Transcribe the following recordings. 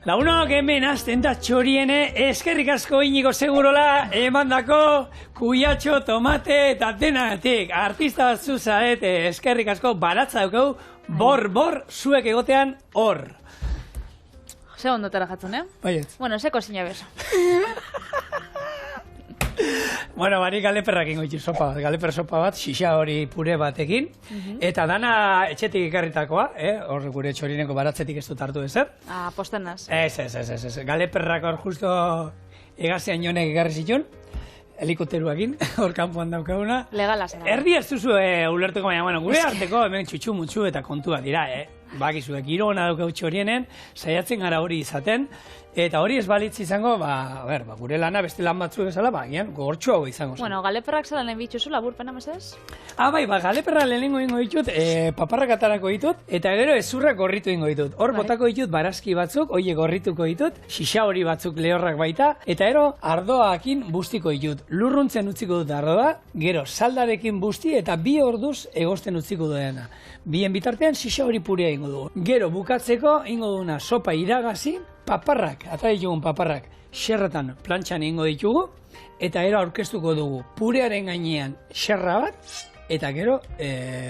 Launok hemen azten da txoriene, eskerrik asko Inigo Segurola, emandako kuiatxo, tomate eta denatik. Artista bat zuzarete, eskerrik asko, baratza daukau, bor, zuek egotean hor. Ze ondotara jatzen, Baiet. Bueno, ze kozina beso. Bueno, bari galeperrak ingo ditu sopa, galeper sopa bat, xixa hori pure batekin, eta dana etxetik ekarritakoa, hor gure txorineko baratzetik ez dut hartu ezer. Ah, posten naz. Ez, galeperrak hor justo egazean jonek ekarri zitun, helikopteruakin, hor kanpoan daukaguna. Legala zera. Erdi ez duzu ulertuko, baina, bueno, gure arteko hemen txutxu eta kontua dira, Bakizuek, irona daukau txorienen, saiatzen gara hori izaten, eta hori ez balitz izango, gure lana beste lan batzu bezala, gogortxo hau izango zen. Bueno, galeperrak zelan lehen bitxuzu, laburpena mesedez? Bai, galeperra lehenengo ingo ditut, paparrak atarako ditut, eta gero ezurrak gorritu ingo ditut. Hor botako ditut barazki batzuk, oie gorrituko ditut, xixa hori batzuk lehorrak baita, eta gero ardoakin bustiko ditut. Lurruntzen utziko dut ardoa, gero saldarekin busti eta 2 orduz egosten utziko duena. Bien bitartean xixa hori purea ingo dugu. Gero bukatzeko ingo duguna sopa iragazi, paparrak, ata ditugun paparrak, xerretan plantxan ingo ditugu, eta gero aurkeztuko dugu purearen gainean xerra bat, eta gero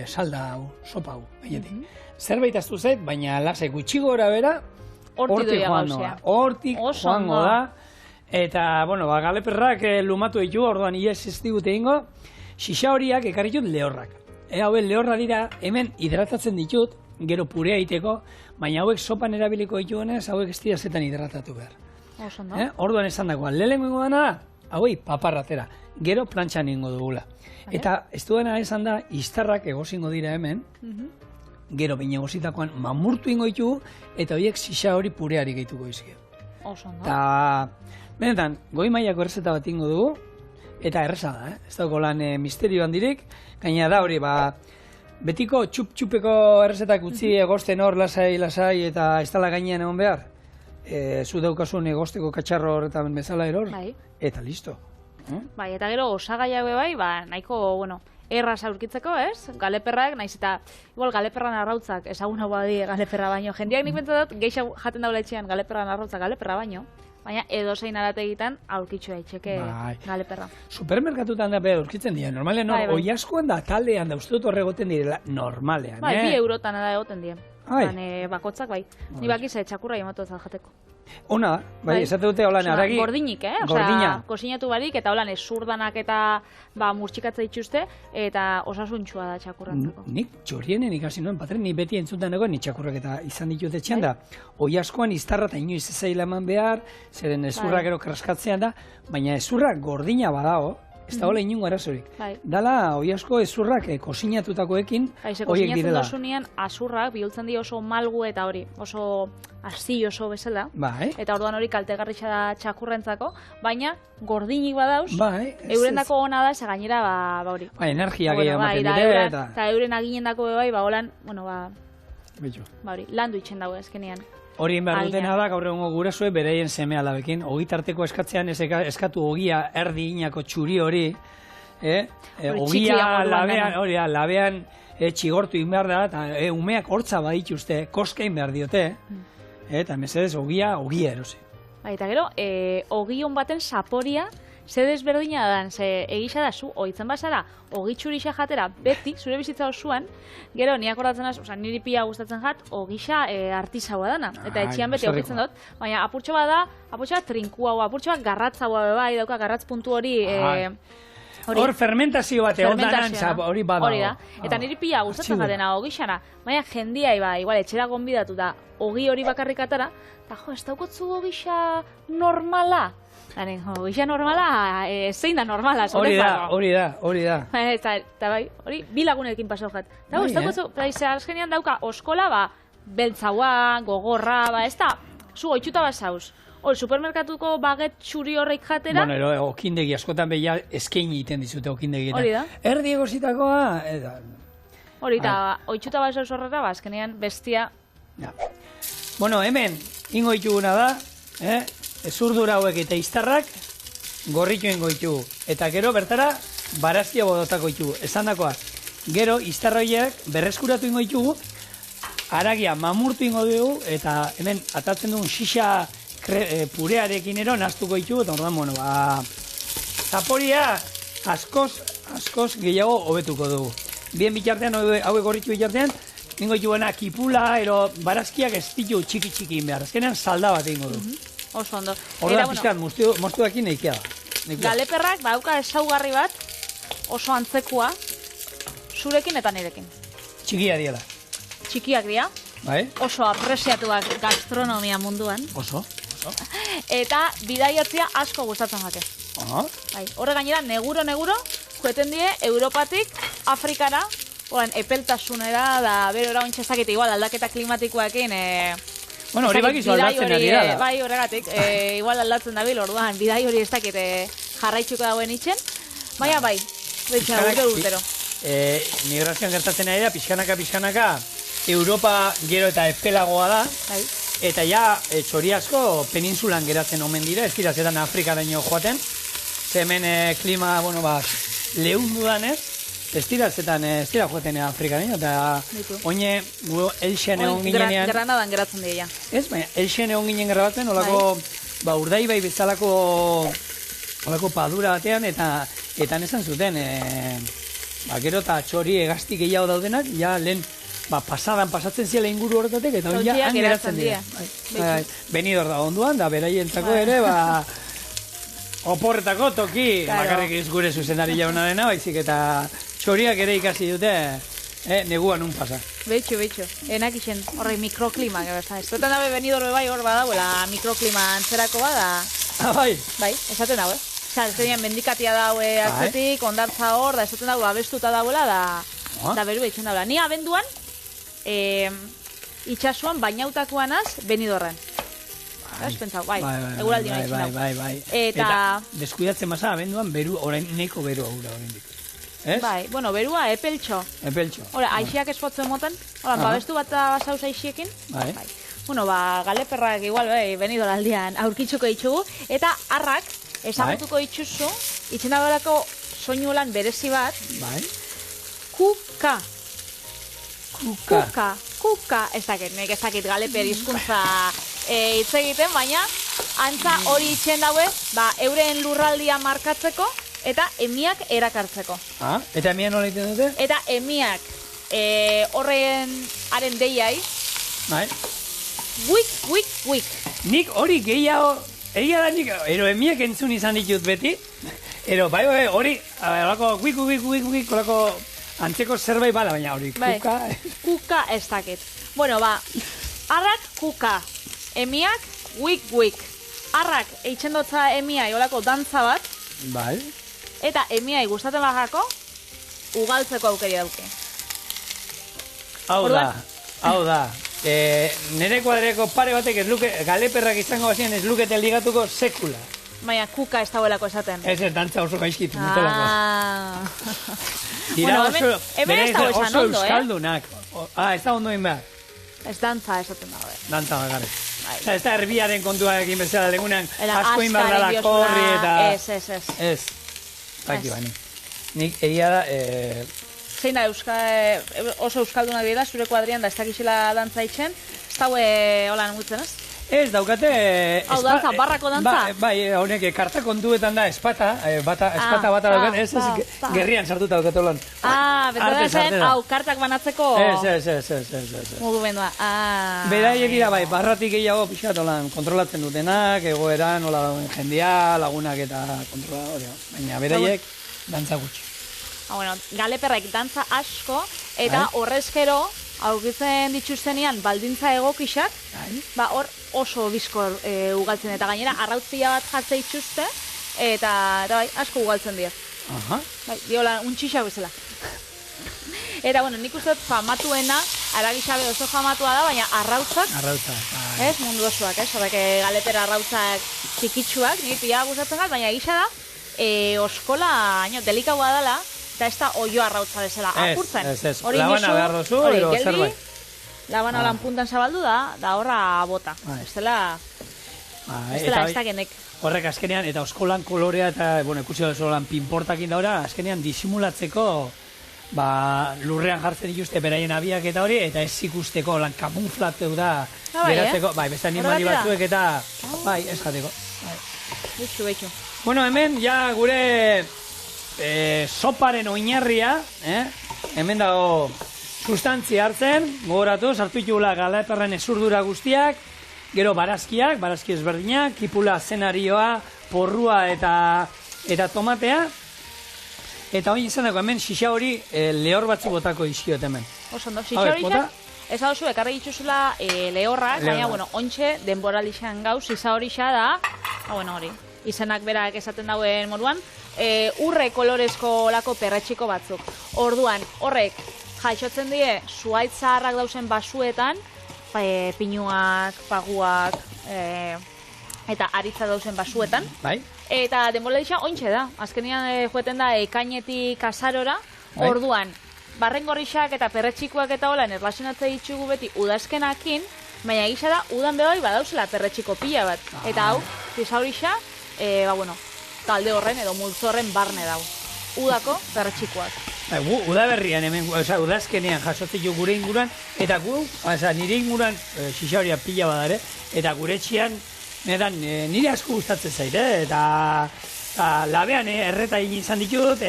salda hau, sopa hau, gainetik. Zerbait aztu zait, baina lasai gutxi gora bera, hortik joango da. Eta, bueno, galeperrak lumatu ditugu, orduan ies ez digute ingo, xixa horiak ekarri ditut lehorrak. Hauek lehorra dira, hemen hidratatzen ditut, gero purea egiteko, baina hauek sopan erabiliko ditugunez, hauek ez dira zetan hidratatu behar. Orduan esan dagoa, lehenengo ingo dana, hauei paparratera, gero plantxan ingo dugula. Eta ez duena esan da, iztarrak egozingo dira hemen, gero baina egozitakoan mamurtu ingo ditugu, eta horiek xixa hori pureari gehituko izkio. Eta, benetan, goi mailako errezeta bat ingo dugu, eta erreza da, ez dago lan misterio handirik, gaina da hori, betiko txup-txupeko errezetak utzi egosten hor lasai, eta ez dala gainean egon behar. Zu daukasun egosteko katxarro horretan bezala eror, eta listo. Bai, eta gero osagaiak bai, nahiko, erraz aurkitzeko, ez? Galeperrak, naiz eta, igual galeperran arrautzak, ezagun hau badi galeperra baino. Jendeak nik pentsatot, gehiago jaten daula etxean galeperran arrautzak galeperra baino, baina edozein arategitan aurkitxu daiteke galeperra. Supermerkatutan da behar aurkitzen dira, normalean hor, oiaskoan da taldean da, uste dut horregoten direla, normalean, 2 eurotan da egoten dira. Bakotzak, Ni bakiz, txakurra jomatu ez jateko. Ona da, esate dute holan aragi... Gordinik, Osea, kosinatu barik, eta holan zurdanak eta murtxikatza dituzte, eta osasuntxua da txakurrantzako. Nik txorienen ikasi nuen, patren, ni beti entzuten dagoen, ni txakurrak eta izan ditut etxean da. Oiaskoan iztarra eta inoiz ezaila eman behar, zeren ezurrak gero kraskatzean da, baina ezurrak gordina badago, ez da hola inungo arazorik. Dala, oiasko ezurrak kosinatutakoekin horiek direla. Kosinatzen dozunean, azurrak bihultzen di oso malgu eta hori, oso arzi oso bezala. Eta orduan hori kaltegarritxa da txakurrentzako, baina gordinik badauz, eurendako ona da, ze gainera, hori. Energia gehiago ematen dire, eta euren aginendako bai, holan, landu itxen dago ezkenean. Hori behar dutena da, gaur egungo gurasoek bereien seme alabekin. Ogitarteko eskatzean eskatu ogia erdi inako txuri hori. Ogia labean txigortu in behar da, eta umeak hortza badituzte, koskain behar diote. Eta mesedez ogia erosi. Eta gero, ogion baten saporia, ze desberdina dan, ze egisa da zu, oitzen bazara, ogitxurixa jatera, beti, zure bizitza osoan, gero, niak horretzen niri pila gustatzen jat, ogisa artizaua dana. Eta etxian beti ogitzen dut, baina apurtxo bat da, apurtxo bat trinkua, apurtxo bat garratzaua bai, dauka garratz puntu hori... Hor fermentazio bat egon danantza, hori badago. Hori da, eta niri pila gustatzen jatena ogixana, baina jendia igual, etxera gonbidatu da, ogi hori bakarrik atara, eta jo, ez daukotzu ogisa normala? Ogisa normala, zein da normala, hori da. Eta bai, hori, bilagunekin pasau jat. Eta ez daukotzu, azkenean dauka oskola, beltzaua, gogorra, ez da, zu oitxuta bat zauz. Hor, supermerkatuko baget txuri horreik jatera... Bueno, okindegi askotan behia eskaini egiten dizute okindegietan. Hori da. Erdi egozitakoa... Hori, eta oitxuta bat zauz horreta, azkenean bestia... Bueno, hemen, ingo dituguna da, ezurdura hauek eta iztarrak gorritu ingo ditugu. Eta gero bertara, barazkia bodotako ditugu. Esan dakoa, gero iztarroiak berreskuratu ingo ditugu, haragia mamurtu ingo dugu, eta hemen atatzen dugun xixa purearekin ero naztuko ditu, eta ordan, bueno, zaporia askoz gehiago hobetuko dugu. Bien bitartean, hauek gorritxu bitartean, ingo dituena kipula, ero barazkiak ez ditu txiki behar. Azkenean salda bat ingo du. Oso ondo. Ordan pixkat, moztu dakin neikia da. Galeperrak badauka ezaugarri bat, oso antzekua, zurekin eta nirekin. Txikia diela. Txikiak dira, Bai? oso apresiatuak gastronomia munduan, Oso. eta bidaiatzea asko gustatzen jake. Bai, horre gainera, neguro, joeten die Europatik Afrikara, epeltasunera, da bero eragontxe ezakite, igual aldaketa klimatikoekin, Bueno, hori bakizu aldatzen ari da. Bai, horregatik, igual aldatzen dabil, orduan, bidai hori ez dakit jarraitzuko dauen itxen, baina bai, betxena, urtero. Migrazioan gertatzen ari da, pixkanaka, Europa gero eta epelagoa da, Bai. eta ja, txori asko peninsulan geratzen omen dira, ez dira zetan Afrikaraino joaten, ze hemen klima, bueno, lehundu danez, ez dira joaten Afrikaraino, eta oine, elxean egon ginenean... Granadan geratzen dira. Ez, baina, elxean egon ginen grabatzen, olako, urdaibai bezalako padura batean, eta nesan zuten, gero eta txori egazti gehiago daudenak, ja lehen pasatzen ziela inguru horretatek, eta hori ja geratzen dira. Benidor da onduan, da beraientzako ere, oporretako toki, bakarrik ez gure zuzendari jauna dena, baizik eta txoriak ere ikasi dute, neguan un pasa. Betxo, enak isen horrei mikroklima, ez duten dabe Benidor bai hor badauela mikroklima antzerako bada. Bai? Bai, esaten daue. Ez denian mendikatia daue atzetik, ondartza hor, da esaten daue abestuta dauela, da beru eitzen daula. Ni abenduan, itxasuan bainautakoanaz Benidorren. Ez pentsau, bai, eguraldi nahi zen dago. Bai. Eta deskuidatzen basa, abenduan, orain neko beru aura oraindik. Ez? Bai, bueno, berua epeltxo. Hora, aixiak espotzen moten, babestu bat basauz aixiekin. Bai. Bueno, galeperrak igual, Benidor aldian aurkitzuko ditugu, eta harrak, ezagutuko dituzu, itzen dagoelako soinu lan berezi bat, kuka. Kuka, ez dakit galeper hizkuntza hitz egiten, baina antza hori itzen daue, euren lurraldia markatzeko eta emiak erakartzeko. Eta emiak nola egiten dute? Eta emiak haren deiai, wik. Nik hori gehiago, egia da nik, emiak entzun izan ditut beti, bai, hori, horako wik, horako antzeko zerbait bala, baina hori, kuka... Kuka ez dakit. Bueno, arrak kuka, emiak wik. Arrak eitzen dutza emiai olako dantza bat, bai. Eta emiai gustatzen bajako, ugaltzeko aukeri dauke. Hau da. Nere kuadreko pare batek ez luke, galeperrak izango bazien ez lukete ligatuko sekula. Baina kuka ez dauelako esaten. Ez dantza oso gaizkitu nutelako. Bueno, hemen ez dago esan ondo, euskaldunak. Ez da ondo inbehar. Ez dantza esaten dago. Dantza bakarrik. Ez da erbiaren kontua egin bezala legunean asko inbehar dala korri eta... Ez. Baki bani. Nik egia da... Zein da oso euskaldunak dira, zure kuadrian da ez dakizela dantza itxen, ez daue holan mutzen, ez? Ez, daukate... Hau dantza, barrako dantza? Bai, honek, karta kontuetan da, espata bat daukat, ez gerrian sartuta daukat holan. Betada zen, hau, kartak banatzeko... Ez. Mugimendua, Beraiek dira, bai, barratik gehiago pixat holan kontrolatzen dutenak, egoeran, hola dauen jendia, lagunak eta kontrola hori. Baina beraiek, dantza gutxi. Bueno, galeperrek dantza asko, eta horrezkero, aurkitzen dituztenean baldintza egokixak, hor oso bizkor ugaltzen, eta gainera arrautzia bat jartze dituzte, eta bai, asko ugaltzen dira. Diola, untxixak bezala. Eta, bueno, nik uste dut famatuena, aragisabe oso famatua da, baina arrautzak, ez, mundu osoak, ez, horrek galepera arrautzak txikitsuak, nik pila gustatzen galt, baina egisa da, oskola, delikaua dela, eta ez da oio arrautza bezala apurtzen. Ez. Labana behar dozu, edo zerbait. Labana lan puntan zabaldu da horra bota. Ez dela ez da genek. Horrek azkenean, eta oskolan kolorea eta, bueno, ikusi da oskolan pinportakin daura, azkenean disimulatzeko lurrean jartzen dituzte beraien abiak eta hori, eta ez ikusteko lan kamuflateu da bai, geratzeko, bai, beste animali Horregatik da? batzuek eta, bai, ez jateko. Bai. Betxu. Bueno, hemen, ja gure soparen oinarria, hemen dago sustantzia hartzen, gogoratu, sartu ditugula galaperren ezurdura guztiak, gero barazki ezberdinak, kipula, zenarioa, porrua eta tomatea, eta hori izan dago, hemen xixa hori lehor batzu botako izkiot hemen. Oso ondo, xixa horixak, ez hau zu, ekarri dituzula lehorrak, baina, bueno, ontxe, denbora lixan gauz, xixa horixa da, hori, izenak berak esaten dauen moduan, urre kolorezko lako perretxiko batzuk. Orduan, horrek, jaixotzen die, zuhaitz zaharrak dauzen basuetan, pinuak, paguak, eta aritza dauzen basuetan. Bai. Eta denbora lixan, ontxe da, azkenean joeten da, ekainetik azarora, orduan, barrengorrixak eta perretxikoak eta holan erlazionatze ditugu beti udazkenakin, baina gisa da, udan behoi badauzela perretxiko pila bat. Eta hau, zizaurixa, talde horren edo multzo horren barne dau. Udako perretxikoak. Udaberrian hemen, udazkenean jasotzik gure inguruan, eta nire inguruan xixauria pila badare, eta gure etxean, nire asko gustatzen zaire, eta labean erreta egin izan ditut,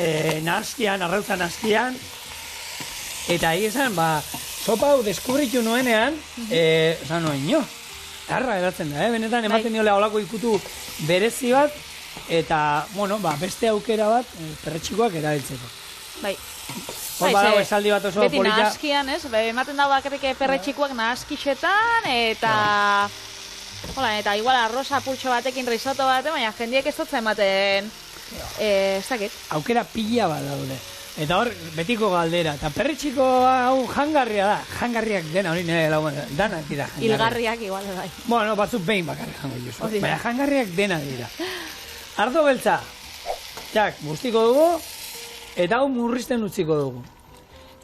nahaztian, arrautza nahaztian, eta egin sopa hau deskubritu nuenean, esan nuen, harra eratzen da, benetan ematen niola olako ikutu berezi bat, eta, beste aukera bat perretxikoak erabiltzeko. Bai. Hor badago esaldi bat oso polita. Beti nahazkian, ematen dago bakarrik perretxikoak nahazkixetan, eta igual arroza pultxo batekin risotto batean, baina jendiek ez dut ematen, ez dakit. Aukera pila bat daude. Eta hor, betiko galdera. Eta perretxiko hau jangarria da. Jangarriak dena, hori nire danak dira jangarriak. Hilgarriak igual bai. Bueno, batzuk behin bakarrik jango juzu. Baina jangarriak dena dira. Ardo beltza. Guztiko dugu, eta hau murrizten utziko dugu.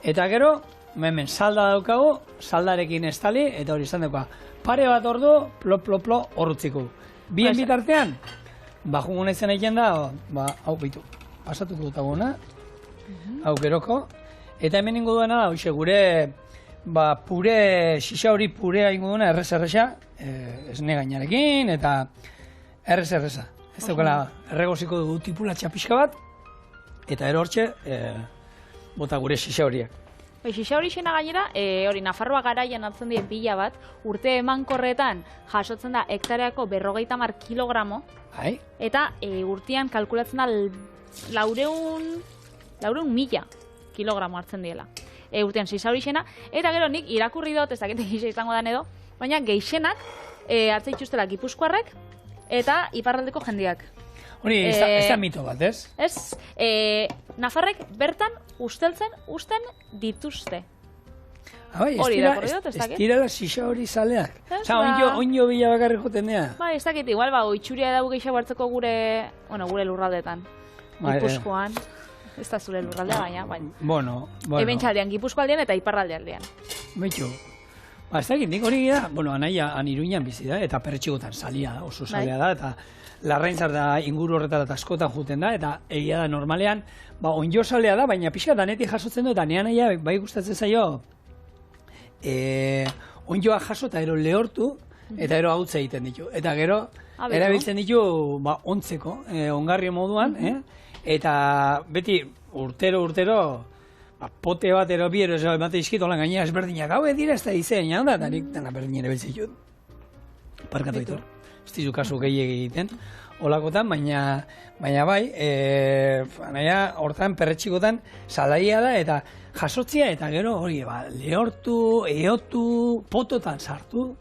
Eta gero, hemen salda daukagu, saldarekin estali, eta hori izan dugu. Pare bat ordu, plo, hor utziko. Bien bitartean, jungo nahizen egin da, hau bitu. Pasatuko dut aguna. Hau geroko, eta hemen ingo duena da, hoxe, gure pure, xixa hori purea ingo duena, erreza, esne gainarekin, eta erreza. Ez daukala, erregoziko dugu tipulatxa pixka bat, eta ero hortxe, bota gure xixa horiak. Xixa hori xena gainera, hori Nafarroa garaian hartzen dien pila bat, urte emankorretan jasotzen da hektareako 50 kilogramo, eta urtean kalkulatzen da 400.000 kilogramo hartzen diela. Urtean xixa hori xena, eta gero nik irakurri dut, ez dakit gisa izango dan edo, baina gehixenak hartzen dituztela Gipuzkoarrek eta iparraldeko jendiak. Hori, ez da mito bat, ez? Ez, Nafarrek bertan usten dituzte. Hori irakurri dut, ez dakit? Ez direla xixa hori zaleak. Osa, onjo bila bakarrik joten dira. Ez dakit, igual, oitxuria dago gehiago hartzeko gure lurraldetan. Gipuzkoan. Ez da zure lurraldea, baina. Bueno. Ebentxaldean, Gipuzkoaldean eta iparraldealdean. Betxo. Ez dakit, nik hori da, anaia Iruñan bizi da, eta perretxikotan salia, oso salia da, eta Larraintzar da inguru horretara eta askotan juten da, eta egia da normalean, onjo salea da, baina pixka danetik jasotzen du, eta nean aia, bai gustatzen zaio, onjoa jaso eta ero lehortu, eta ero hautza egiten ditu. Eta gero, erabiltzen ditu, ontzeko, ongarri moduan, eta beti urtero, pote bat ero bi ero emate izkit, holan gainera ezberdinak, hau edira ez da izan, eta nik dena berdin ere beltzitut. Parkatu ditor. Ez dizu kasu gehiagik egiten, holakotan, baina bai, hortan perretxikotan salaia da, eta jasotzia, eta gero hori, lehortu, eotu, pototan sartu,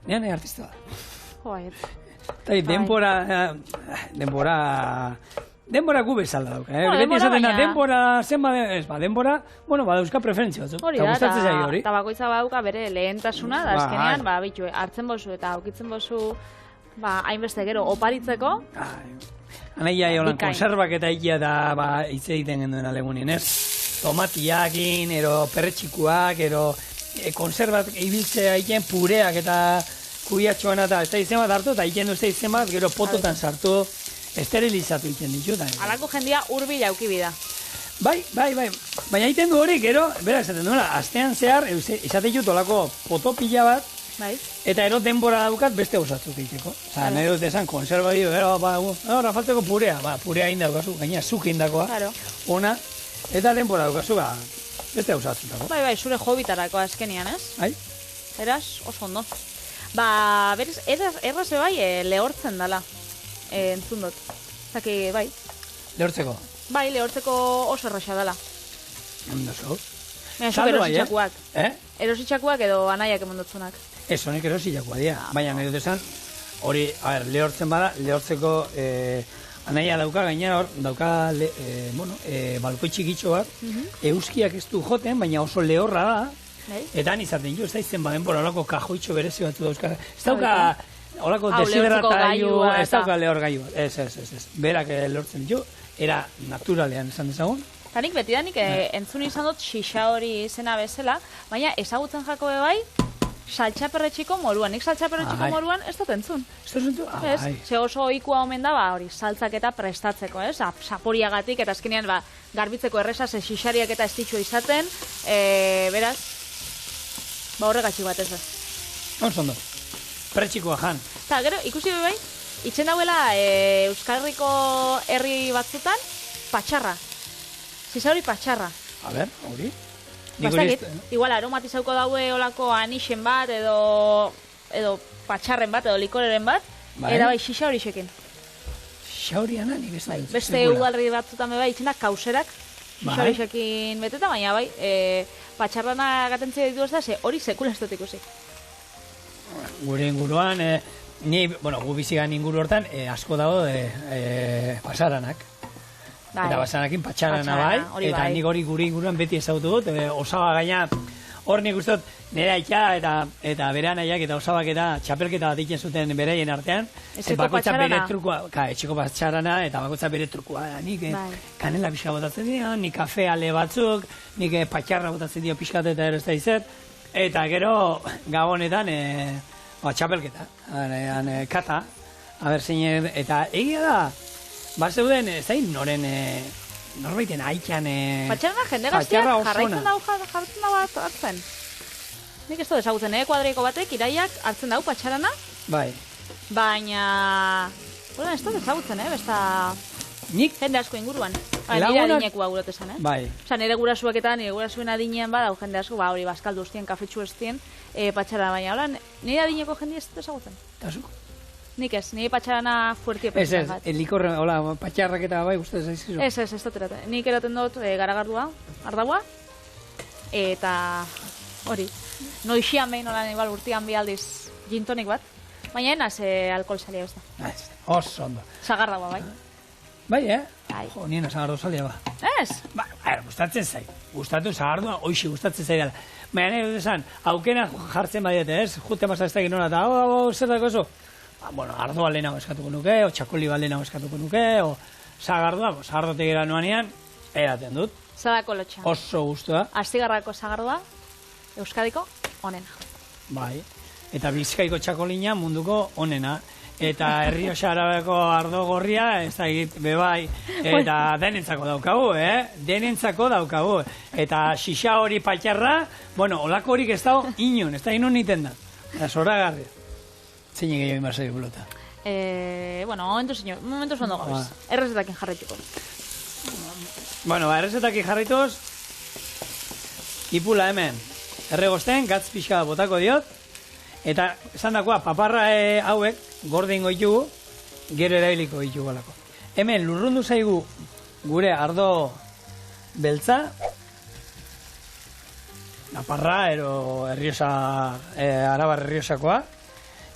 nean artista da. Eta denbora gu bezala dauka, beti esaten da, denbora, denbora, badauzka preferentzia batzuk. Hori da, eta bakoitza badauka bere lehentasuna, da azkenean, hartzen bozu eta aukitzen bozu, hainbeste gero oparitzeko. Anaia holan konservak eta ikia da hitz egiten genduen alegunin, ez? Tomatiakin, ero perretxikuak, ero konservat ibiltzea egiten pureak eta kubiatxoan eta ez da izan bat hartu, eta egiten duzte izan bat, gero pototan sartu, esterilizatu egiten ditu. Alako jendia hurbil auki bida. Bai. Baina egiten du hori, gero, bera, esaten duela, astean zehar, esaten dut olako potopila bat, Bai. eta ero denbora daukat beste osatzuk egiteko. Osa, nahi dut esan, konservadio, ahora falteko purea, purea indaukazu, gaina zuk indakoa, ona, eta denbora daukazu, beste osatzutako. Bai, zure hobitarako azkenian, ez? Bai. Eraz, oso ondo. Berez, erraz bai, lehortzen dala, entzun dut. Zaki, bai. Lehortzeko? Bai, lehortzeko oso erraxa dala. Ondo zo. Zuk erositxakuak. Erositxakuak edo anaiak emondotzunak. Ez, honek erositxakoa dira. Baina nahi dut esan, hori, lehortzen bada, lehortzeko anaia dauka, gainera hor, dauka, balkoi txikitxo bat, euskiak ez du joten, baina oso lehorra da, eta han izaten jo, ez da izen baden por olako kajoitxo berezi batzu dauzka. Ez dauka, olako desiderrataiu, ez dauka lehor gaiu. Ez. Berak lehortzen jo, era naturalean esan dezagun. Eta nik betidanik entzun izan dut xixa hori izena bezala, baina ezagutzen jako bai, saltxaperretxiko moruan. Nik saltxaperretxiko moruan ez dut entzun. Ez dut entzun? Ze oso ohikoa omen da, hori, saltzak eta prestatzeko, ez? Saporiagatik eta azkenean garbitzeko erresa, ze xixariak eta ez ditxo izaten, beraz, horregatxik bat ez da. Ondo, pretxikoa jan. Eta gero, ikusi bai, itzen dauela Euskal Herriko herri batzutan, patxarra. Ziza hori patxarra. A ber, hori? Igual aromatizauko daue olako anixen bat, edo patxarren bat, edo likoreren bat, eta bai, xixa hori xekin. Xixa hori ana, nik ez da. Beste ugalri batzutan bai, itzen da kauserak, xixa hori xekin beteta, baina bai, patxarrana gatentzia ditu ez da, hori sekula ez dut ikusi. Gure inguruan, gu bizigan inguru hortan, asko dago pasaranak. Eta basanakin patxarana bai, eta nik hori gure inguruan beti ezagutu dut, osaba gaina, hor nik uste dut, nire aitza eta bere anaiak eta osabak eta txapelketa bat egiten zuten bereien artean. Etxeko patxarana? Etxeko patxarana eta bakoitza bere trukua. Nik kanela pixka botatzen dio, nik kafe ale batzuk, nik patxarra botatzen dio pixkat eta ero ez da izet. Eta gero gabonetan txapelketa, kata, eta egia da, zeuden, ez da, norbaiten aikan... Patxarana jende gazteak jarraitzen dau bat hartzen. Nik ez dut ezagutzen, kuadriko batek, iraiak hartzen dau patxarana. Bai. Baina... ez dut ezagutzen, besta... Nik... Jende asko inguruan. Nire adinekua gurot esan, Bai. Osa, nire gurasuak eta nire gurasuen adinean badau jende asko, hori bazkaldu ustien, kafetxu ustien, patxarana, baina hola, nire adineko jende ez dut ezagutzen. Tasuk? Nik ez, nire patxarana fuertio pentsan bat. Likorre, hola, patxarrak eta bai guztez aizizu? Ez dut eraten. Nik eraten dut garagardua, ardaua, eta hori. Noixian behin hola igual urtian bi aldiz gintonik bat, baina enaz alkohol salia ez da. Oso ondo. Sagardaua, bai. Bai, Bai. Jo, nien sagardu salia ba. Ez? Gustatzen zait. Gustatu sagardua, hoixi gustatzen zait dela. Baina nahi dut esan, aukena jartzen badiete, ez? Jute masa ez da ginola eta, zer dako eso? Ardua lehenago eskatuko nuke, o txakoli bat lehenago eskatuko nuke, o sagardua, sagardotik gara nuanean, eraten dut. Zadako lotxa. Oso gustua. Astigarrako sagardua, Euskadiko, onena. Bai, eta Bizkaiko txakolina munduko onena. Eta Errioxa Arabako ardo gorria, ez da egit, bebai, eta denentzako daukagu, denentzako daukagu. Eta xixa hori patxarra, olako horik ez dago inon, ez da inon niten da. Eta zoragarria. Zein gehiago inbarzai bulota. Momentu zondo gabiz. Errezetakin jarraituko. Errezetakin jarraituz, ipula hemen, erregosten, gatz pixka botako diot, eta esan dakoa, paparra hauek, gorde ingo ditugu, gero erailiko ditugu alako. Hemen, lurrundu zaigu gure ardo beltza, naparra, arabar erriosakoa,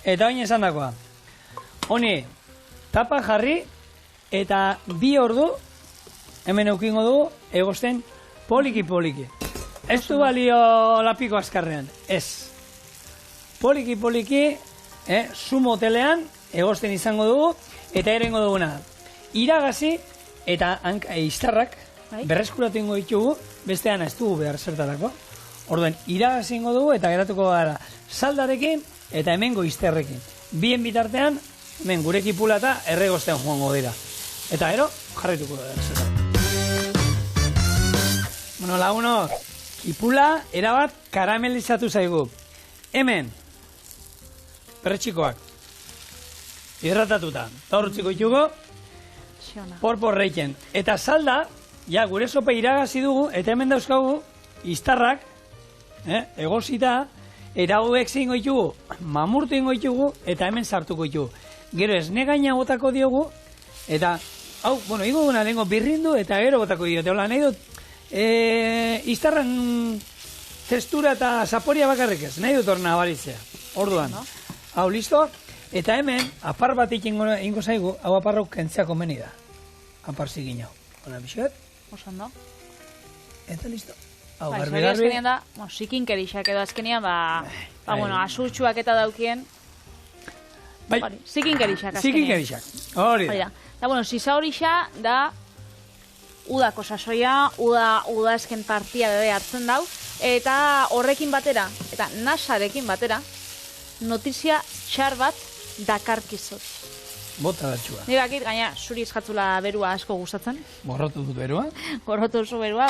eta oin esan dakoa, honi, tapa jarri, eta 2 ordu, hemen eukingo dugu, egosten poliki-poliki. Ez du balio lapiko azkarrean, ez. Poliki-poliki, zu motelean, egosten izango dugu, eta erengo duguna. Iragazi, eta iztarrak, berreskuratu ingo ditugu, bestean ez dugu behar zertarako. Orduen, iragazi ingo dugu, eta geratuko gara saldarekin, eta hemengo izterrekin. Bien bitartean, hemen gurek ipula eta erregostean joango dira. Eta ero, jarrituko da. Bueno, lagunok, kipula erabat karamelizatu zaigu. Hemen, perretxikoak, hidratatuta, eta horretziko ditugu, porporreiken. Eta salda, ja, gure sopa iragazi dugu, eta hemen dauzkagu, iztarrak, egosita, eta hauek zein goitugu, mamurtu ingo ditugu, eta hemen sartuko ditugu. Gero esne gaina botako diogu, eta, hau, bueno, ingo duna lehenko birrindu, eta gero botako diote. Hola, nahi dut, iztarran testura eta zaporia bakarrik ez, nahi dut hor nabaritzea. Orduan, hau, listo? Eta hemen, apar bat ingo zaigu, hau aparrau kentzea komeni da. Apar zigin hau. Hola, bixoet? Osando. Eta listo. Hau, Bai, garbi, zori garbi. azkenian da, zikinkerixak edo azkenian, bueno, asurtxuak eta daukien, Bai, zikinkerixak azkenian. zikinkerixak. Hori Hori da. da. Da, bueno, sisa horixa da udako sasoia, uda esken partia bebe hartzen dau, eta horrekin batera, eta nasarekin batera, notizia txar bat dakarkizot. Bota batxua. Ni bakit, gaina, zuri jatzula berua asko gustatzen. Borrotu dut berua. Gorrotu oso berua,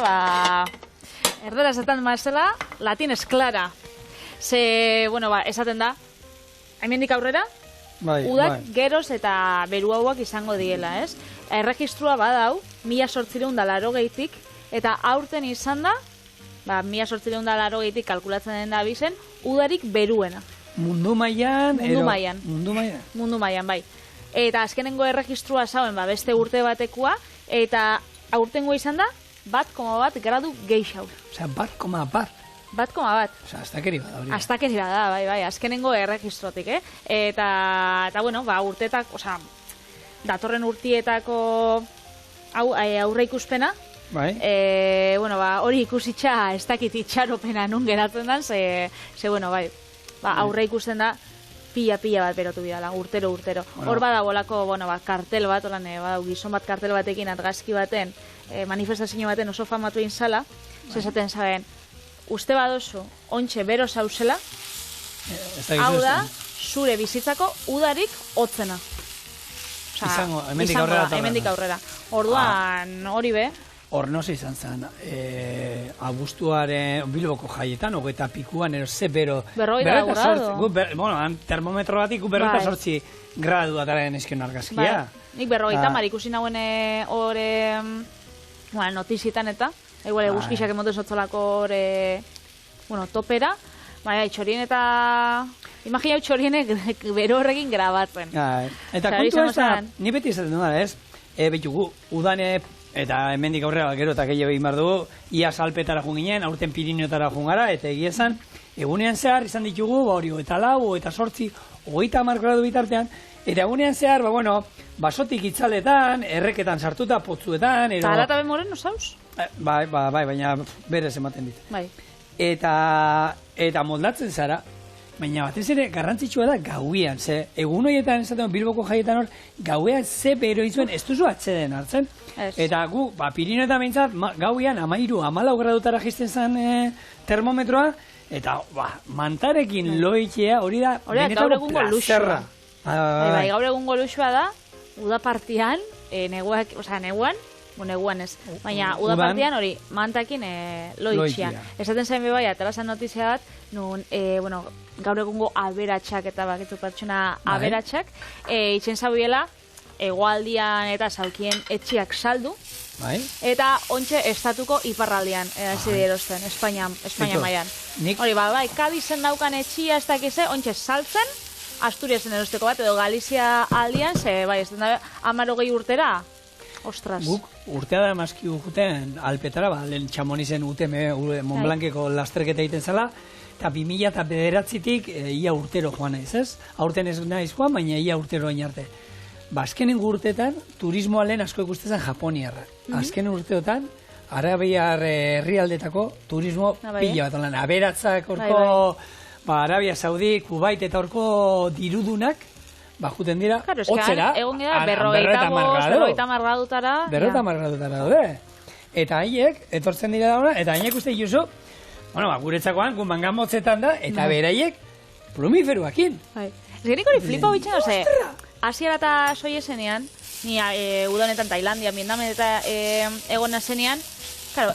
erdera esaten mazela, latinez klara. Ze, bueno, esaten da, hemendik aurrera, Bai, udak geroz eta beru hauak izango diela, ez? Erregistrua badau, 1880tik, eta aurten izan da, 1880tik kalkulatzen den da bizen, udarik beruena. Mundu mailan. Mundu mailan. Mundu mailan. Mundu mailan, bai. Eta azkenengo erregistrua zauen, beste urte batekoa, eta aurtengo izan da, 1,1 gradu geixau. Osea, 1,1. 1,1. Osea, astakeri bada hori. Astakeri bada, bai, azkenengo erregistrotik, Eta bueno, urtetak, datorren urtietako aurre ikuspena, Bai. Bueno, hori ikusitxa ez dakit itxaropena nun geratzen den, ze bueno, bai, aurre ikusten da pila bat berotu bidala, urtero. Hor bada bolako, bueno, kartel bat, gizon bat kartel batekin, argazki baten, manifestazio baten oso famatu inzala, zezaten zaben, uste badozu, ontxe bero zauzela, hau da, zure bizitzako udarik hotzena. Izango, hemendik aurrera. Orduan, hori be. Hor noze izan zen, abuztuaren Bilboko jaietan, hogeita pikuan, ze bero... 40 gradu. Bueno, termometro batik 48 gradu ataren esken argazkia. Nik 50 ikusi nagoen hori notizitan eta, igual eguzkixak emoten sotzolako hori, topera, txorien eta... Imagina txorienek bero horrekin grabatzen. Eta kontu ez da, ni beti izaten dut, ez? Betugu, udane eta hemendik aurrera gero eta gehiago egin behar dugu, ia salpetara jun ginen, aurten Pirineotara jun gara, eta egia esan, egunean zehar izan ditugu, hori, eta lau, eta sortzi, 30 gradu bitartean, eta egunean zehar, basotik itzaletan, erreketan sartuta, potzuetan, eta alata bemoren, osauz? Bai, baina berez ematen dit. Bai. Eta moldatzen zara, baina batez ere garrantzitsua da gauian, ze egun horietan esaten Bilboko jaietan hor, gauean ze bero izuen ez duzu atzeden hartzen. Eta gu, Pirineoetan behintzat, gauian 13-14 gradutara jisten zen termometroa, eta mantarekin loitzea hori da benetako plazerra. Bai, gaur egungo luxua da, uda partian, neguan ez, baina uda partian hori mantakin loitzea. Esaten zain bebai, atalasan notizia bat, nun, gaur egungo aberatsak eta bakitu pertsona aberatsak, itxen zaubiela, egoaldian eta zaukien etxiak saldu, eta ontxe estatuko iparraldian zide erosten, Espainia mailan. Hori, Kadizen daukan etxia ez dakize, ontxe saltzen, Asturiasen erosteko bat, edo Galizia aldian, ze, ez den da, 10 urtera, ostras. Guk urtea da emazki juten Alpetara, lehen Txamonizen Montblankeko lasterketa egiten zela, eta 2009tik ia urtero joan naiz, ez? Aurten ez naiz joan, baina ia urtero hain arte. Azkenengo urteetan, turismoa lehen asko ikustezen Japoniarra. Azken urteotan, Arabiar herrialdetako turismo pila bat. Aberatzak orko, Arabia Saudi, Kuwait eta orko dirudunak, juten dira, hotzera, egon gara, 50 gradutara. 50 gradutara daude. Eta haiek, etortzen dira dauna, eta haiek uste dituzu, guretzakoan, mangan motzetan da, eta beraiek, plumiferuakin. Ez genik hori flipa bitxen, Asiara eta soiesenean, ni udanetan Tailandia, Vietnam eta egona zenean,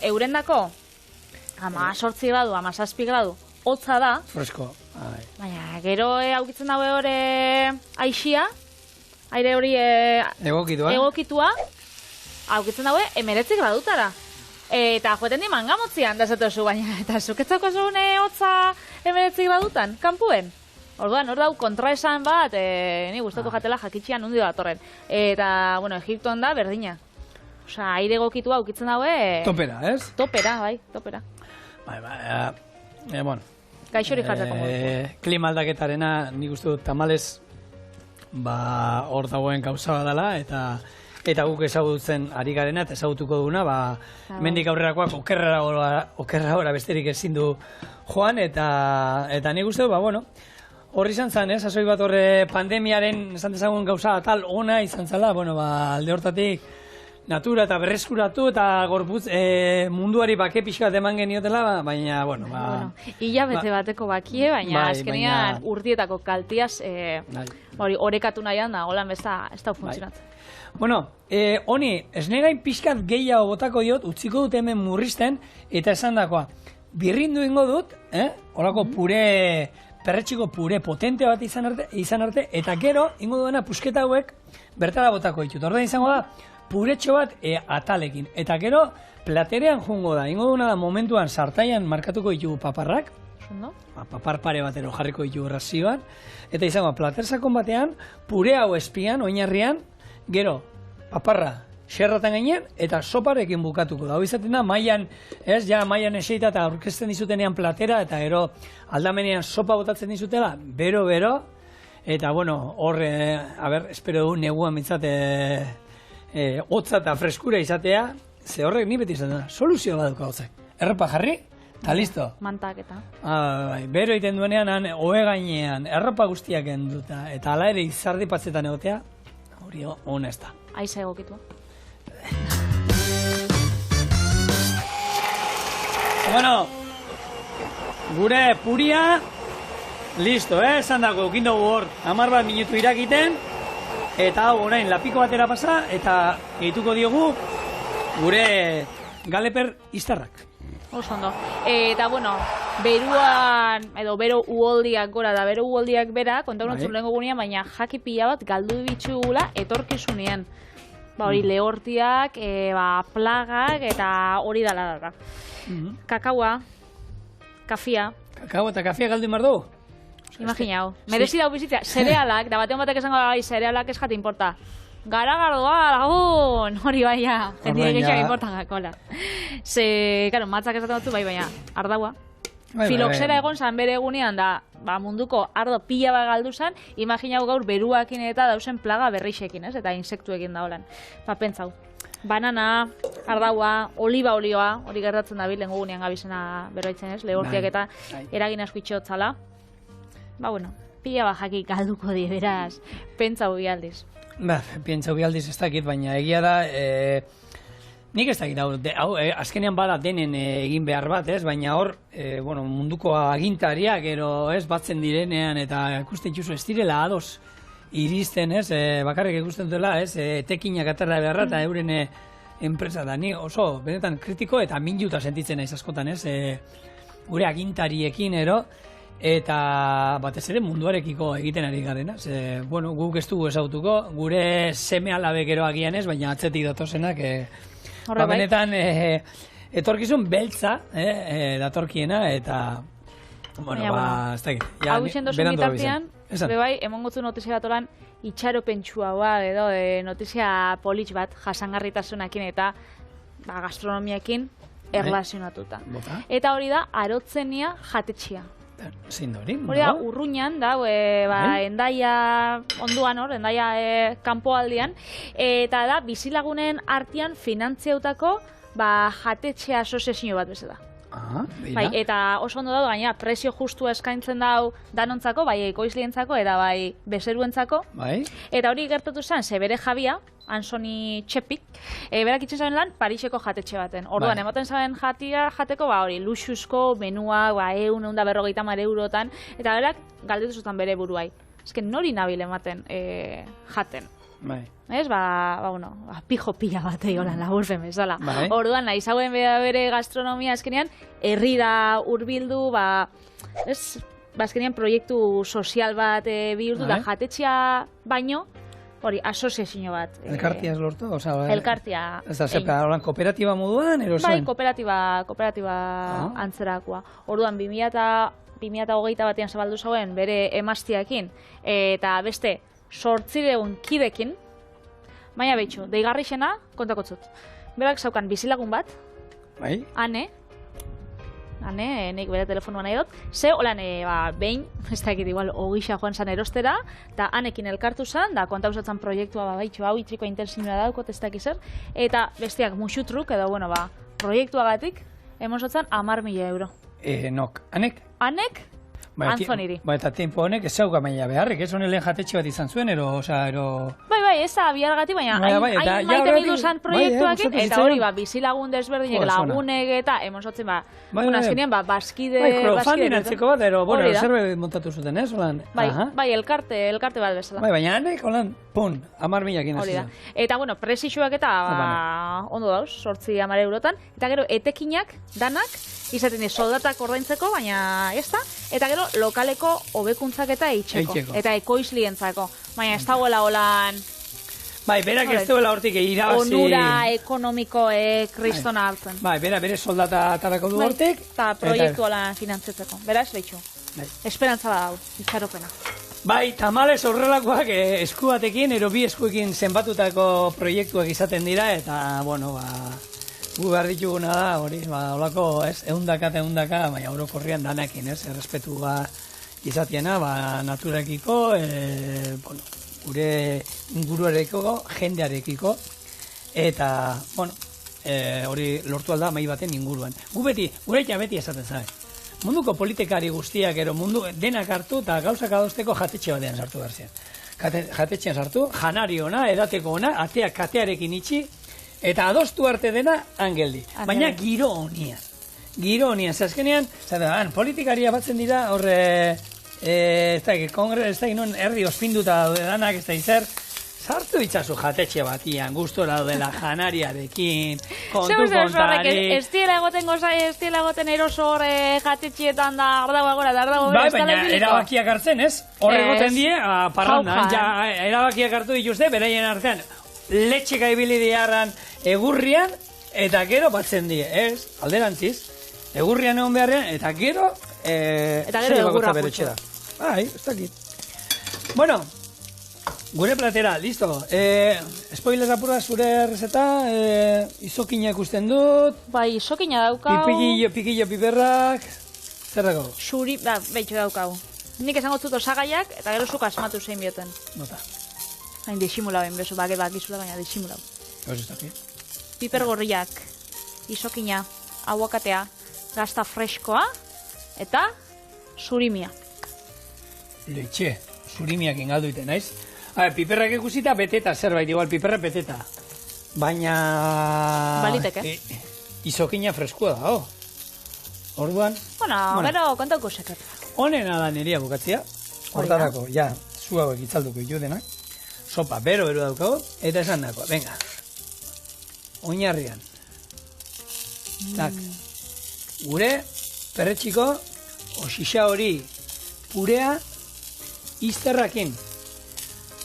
eurendako 18 gradu, 17 gradu, hotza da, Fresko. baina gero aukitzen daue hori aixia, aire hori egokitua, aukitzen daue 19 gradutara. Eta joeten di mangamotzian da zatozu, baina eta zuketzako zune hotza 19 gradutan, kanpuen. Orduan, hor dau kontraesan bat, ni gustatu jatela jakitxian undi datorren. Eta, bueno, Egipton da berdina. Osa, aire egokitua aukitzen daue... Topera, ez? Topera, bai, topera. Bueno. Gaixori jartzeko modu. Klima aldaketarena nik uste dut tamalez hor dagoen gauza bat dela eta guk ezagutzen ari garena eta ezagutuko duguna mendik aurrerakoak okerra besterik ezin du joan eta nik uste dut horri izan zen, sasoi bat horre pandemiaren esan dezagun gauza tal ona izan zela, alde hortatik natura eta berreskuratu eta gorputz munduari bake pixka bat eman geniotela, baina, hilabete bateko bakie, baina azkenean urtietako kaltiaz orekatu nahian da, holan ez da funtzionatzen. Honi, esnegain pixkat gehiago botako diot, utziko dut hemen murrizten, eta esan dakoa, birrindu ingo dut, horako perretxiko pure potente bat izan arte, eta gero, ingo duena pusketa hauek bertara botako ditut. Orda izango da, puretxo bat atalekin. Eta gero, platerean jungo da. Ingo duena da momentuan sartaian markatuko ditugu paparrak. Papar pare batero jarriko ditugu razioan. Eta izango, plater sakon batean, pure hau espian, oinarrian, gero, paparra xerratan gainean, eta soparekin bukatuko da. Hau izaten da, mailan eseita eta aurkezten dizutenean platera, eta gero aldamenean sopa botatzen dizutela, bero, eta hor, espero du neguan mitzate hotza eta freskura izatea, ze horrek ni beti izaten da, soluzio baduko hotzak. Errepa jarri, eta listo. Mantak eta. Bero egiten duenean, ohe gainean, errepa guztiak enduta, eta ala ere izardipatzetan egotea, hori hona ez da. Aiza egokitua. Gure puria, listo, esan dago, kindogu hor, 10 minutu irakiten, eta hau orain lapiko batera pasa, eta egituko diogu gure galeper iztarrak. Oso ondo. Eta, beruan, edo bero uholdiak gora da, bero uholdiak bera, kontauratzen lehenko gunean, baina jaki pila bat galdu bitxugula etorkizunean. Hori lehortiak, plagak, eta hori dala da. Kakaua, kafia. Kakao eta kafia galdu imar dugu? Imaginau. Merezi dau bizitzea, zerealak, da batean batek esango da, zerealak ez jate importa. Garagardoa, lagun! Hori baina, jentik egitxak importa gakola. Ze, karo, matzak esaten batzu, baina, ardaua. Filoxera egon zan bere egunean da, munduko ardo pila bat galdu zan, imaginau gaur beruakin eta dausen plaga berrixekin, ez? Eta insektuekin da holan. Pentsau. Banana, ardaua, oliba olioa, hori gertatzen da bilen gugunean gabizena beroitzen ez, lehortiak eta eragin asko itxotzala. Pila bat jaki galduko di, beraz, pentsau bialdiz. Pentsau bialdiz ez dakit, baina egia da, nik ez dakit, azkenean bada denen egin behar bat, ez? Baina hor, munduko agintariak, ez, batzen direnean, eta ikusten itxuzu ez direla ados iristen, ez? Bakarrik ikusten duela, ez? Tekinak aterra beharra, eta euren enpresa da. Ni oso, benetan, kritiko eta minuta sentitzen naiz askotan, ez? Gure agintariekin, eta batez ere munduarekiko egiten ari garena. Guk ez dugu ezagutuko, gure seme alabe gero agian ez, baina atzetik datozenak, benetan, etorkizun beltza, datorkiena, eta, ez dakit. Hau izen dozu mitartean, bebai, emongotu notizia bat olan, itxaropentsua bat, edo, notizia politx bat, jasangarritasunakin eta gastronomiakin erlazionatuta. Eta hori da, arotzenia jatetxia. Zein hori? Hori da, urruñan, da, endaia onduan hor, endaia kanpoaldian, eta da, bizilagunen artean finantziautako jatetxe asoziazio bat bezala. Eta oso ondo dago, gaina, prezio justua eskaintzen dau danontzako, bai ekoizlientzako, eta bai bezeruentzako. Eta hori gertatu zen, ze bere jabia, Ansoni Txepik, berak itzen zaben lan Pariseko jatetxe baten. Orduan, ematen zaben jateko, hori, luxuzko, menua, 150 eurotan, eta berak galdetu zuten bere buruai. Ezken nori nabil ematen jaten. Bai. Ez, pijo pila bat egolan laburpen bezala. Bai. Orduan, nahi zauen bere gastronomia azkenean, herrira hurbildu, azkenean proiektu sozial bat bihurtu, da jatetxea baino, hori, asoziazio bat. Elkartia ez lortu? Elkartia. Ez da, zerta, holan kooperatiba moduan, ero zen? Bai, kooperatiba antzerakoa. Orduan, 2008 batean zabaldu zauen bere emaztiakin, eta beste 800 kidekin, baina behitxu, deigarri xena, kontakotzut. Berak zaukan bizilagun bat, Bai? Ane, nik bere telefonua nahi dut, ze holan, behin, ez dakit igual, ogisa joan zan erostera, eta anekin elkartu zan, da kontauzatzen proiektua behitxu, hau itriko intensinua daukot, ez dakiz zer, eta bestiak musutruk, edo, proiektuagatik, emozotzen 10.000 euro. Nok, anek? Anek? Anzoniri. Eta tempo honek ez zauka maila beharrik, ez honen lehen jatetxe bat izan zuen, Bai, ez da biargatik, baina hain maite bildu zan proiektuakin, eta hori, bizilagun desberdinek, lagunek eta, emozotzen, azkenean, bazkide... Crowdfunding antzeko bat, zerbait montatu zuten, ez? Bai, elkarte bat bezala. Bai, baina anek, holan, 10.000 hori da. Eta, presixuak eta ondo dauz, 8-10 eurotan, eta gero, etekinak, danak, izaten soldatak ordaintzeko, baina ez da, eta gero lokaleko hobekuntzak eta itxeko. Eta ekoizlientzako. Baina ez dagoela holan... Bai, berak ez duela hortik irabazi... Onura ekonomiko kristona hartzen. Bai, bere soldata atarako du hortik. Eta proiektu holan finantzetzeko. Beraz, behitxu. Esperantza bat hau, itxaropena. Bai, tamales horrelakoak esku batekin, ero bi eskuekin zenbatutako proiektuak izaten dira, eta, gu behar dituguna da, hori, holako, ez, eundaka, baina orokorrian danakin, ez, errespetua izatiena, naturekiko, gure inguruarekiko, jendearekiko, eta, hori lortu alda mai baten inguruan. Gure beti esaten zabe. Munduko politikari guztiak, mundu denak hartu, eta gauzak adosteko jatetxe batean sartu behar zian. Jatetxean sartu, janari ona, edateko ona, ateak katearekin itxi, eta adostu arte dena angeldi. Baina giro honian. Giro honian. Zazkenean, politikaria batzen dira, horre, ez da, non erdi ospinduta daude danak, ez da izer, sartu itzazu jatetxe batian, gustora daudela janariarekin, kontu kontari. Ez diela egoten eroso horre jatetxeetan da ardagoa gora, da ardagoa gora. Bai, baina erabakiak hartzen, ez? Horre egoten die, parranda. Erabakiak hartu dituzte, beraien artean, letxeka ibili diarran egurrian, eta gero batzen die, ez? Alderantziz, egurrian egon beharrean, eta gero egurra putxu. Bai, ez dakit. Bueno, gure platera, listo. Spoiler apura zure errezeta, izokina ikusten dut. Bai, izokina daukau. Pikillo piperrak, zer dago? Suri, behitxo daukau. Nik esango zut osagaiak, eta gero zuk asmatu zein bioten. Nota. Hain disimula ben beso, bak izula, baina disimula. Ez ez dakit. Piper gorriak, izokina, aguakatea, gazta freskoa, eta surimia. Leitxe, surimiak ingaldu iten, naiz? Piperrak ikusita beteta, zerbait, igual piperra beteta. Baina... Baliteke. Izokina freskua da, Orduan... Gero kontauko sekretak. Honena da nirea bukatzea. Hortarako, zu hauek itzalduko ditu denak. Sopa, bero daukago, eta esan dako, venga. Oinarrian. Tak. Gure, perretxiko, oxixa hori, purea, izterrakin.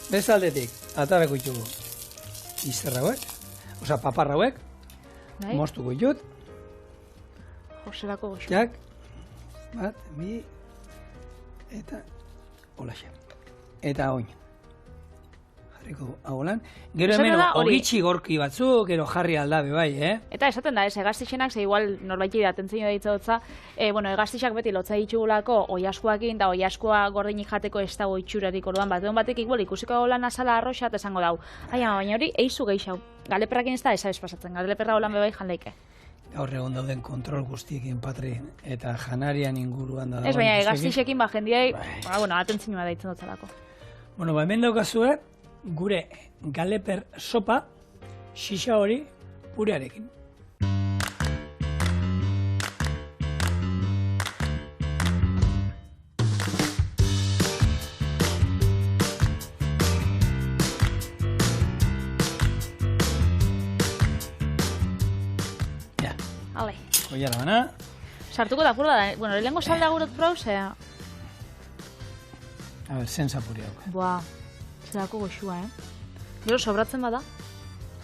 Bezaldetik, atarako ditugu. Izterrauek, paparrauek, moztuko ditut. Joserako goxo. Jak, bat, bi, eta, holaxe. Eta oin. Haulan. Gero hemen ogitxi gorki batzuk, gero jarri aldabe bai, Eta esaten da, egaztixenak, ze igual norbaiti datentzen jo ditzotza, egaztixak beti lotza ditugulako oiaskuakin, da oiaskua gordinik jateko ez dago itxurarik orduan bat. Egon batek igual ikusiko holan azala arroxa, eta esango dau. Baina hori, eizu gehiago. Galeperrakin ez da, ez pasatzen. Galeperra holan bebai jan leike. Gaur egon dauden kontrol guztiekin, Patri, eta janarian inguruan da. Ez, baina egaztixekin, jendiai, atentzinua daitzen dutzalako. Hemen daukazue, gure galeper sopa, xixa hori, purearekin. Koiara bana. Sartuko da apur da, bueno, lehenko salda gurot prau, zea... A ber, zen zapuri hau. Buah, zerako goxua, Gero sobratzen bada,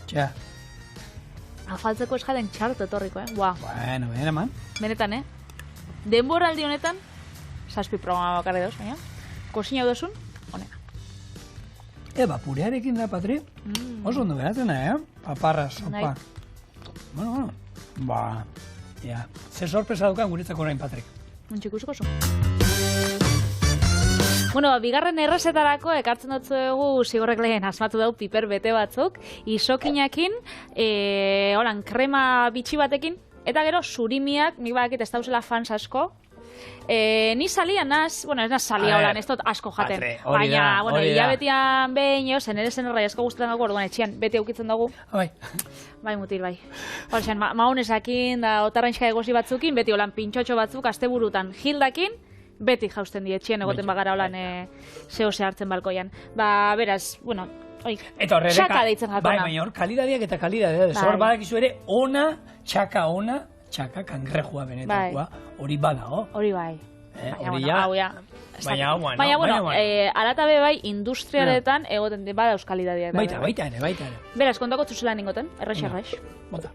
Txea. afaltzeko eskaden txarto etorriko, Buah, Bueno, eman. benetan, Denboraldi honetan, 7 programa bakarri dauz, baina, kozina duzun, honena. Purearekin da, Patri. Oso ondo geratzen da, Paparra, sopa. Bueno. Ba, ja. Zer sorpresa daukan guretzako orain, Patrik. Untxikusiko zu. Bueno, bigarren errezetarako ekartzen dutzu dugu zigorrek lehen asmatu dugu piper bete batzuk, isokinakin, holan, krema bitxi batekin, eta gero surimiak, nik badakit ez dauzela fans asko, ni salia naz, bueno, ez naz salia holan, ez dut asko jaten. Baina, bueno, hilabetian behin, zen ere zen errai asko guztetan dugu, orduan etxian, beti aukitzen dugu. Bai, mutil, bai. Horxan, maonesakin, da otarrainxka egosi batzukin, beti holan pintxotxo batzuk, asteburutan hildakin, beti jausten di etxien egoten bagara holan zehose hartzen balkoian. Ba, beraz, bueno, txaka deitzen jakona. Bai, baina hor, kalidadiak eta kalidadiak. Hor badakizu ere, txaka kangrejua benetakoa, hori bada, Hori bai. Baina, bueno, alatabe bai, industrialetan egoten bada euskalidadiak. Baita ere. Beraz, kontako zuzela ningoten, errex. Bota.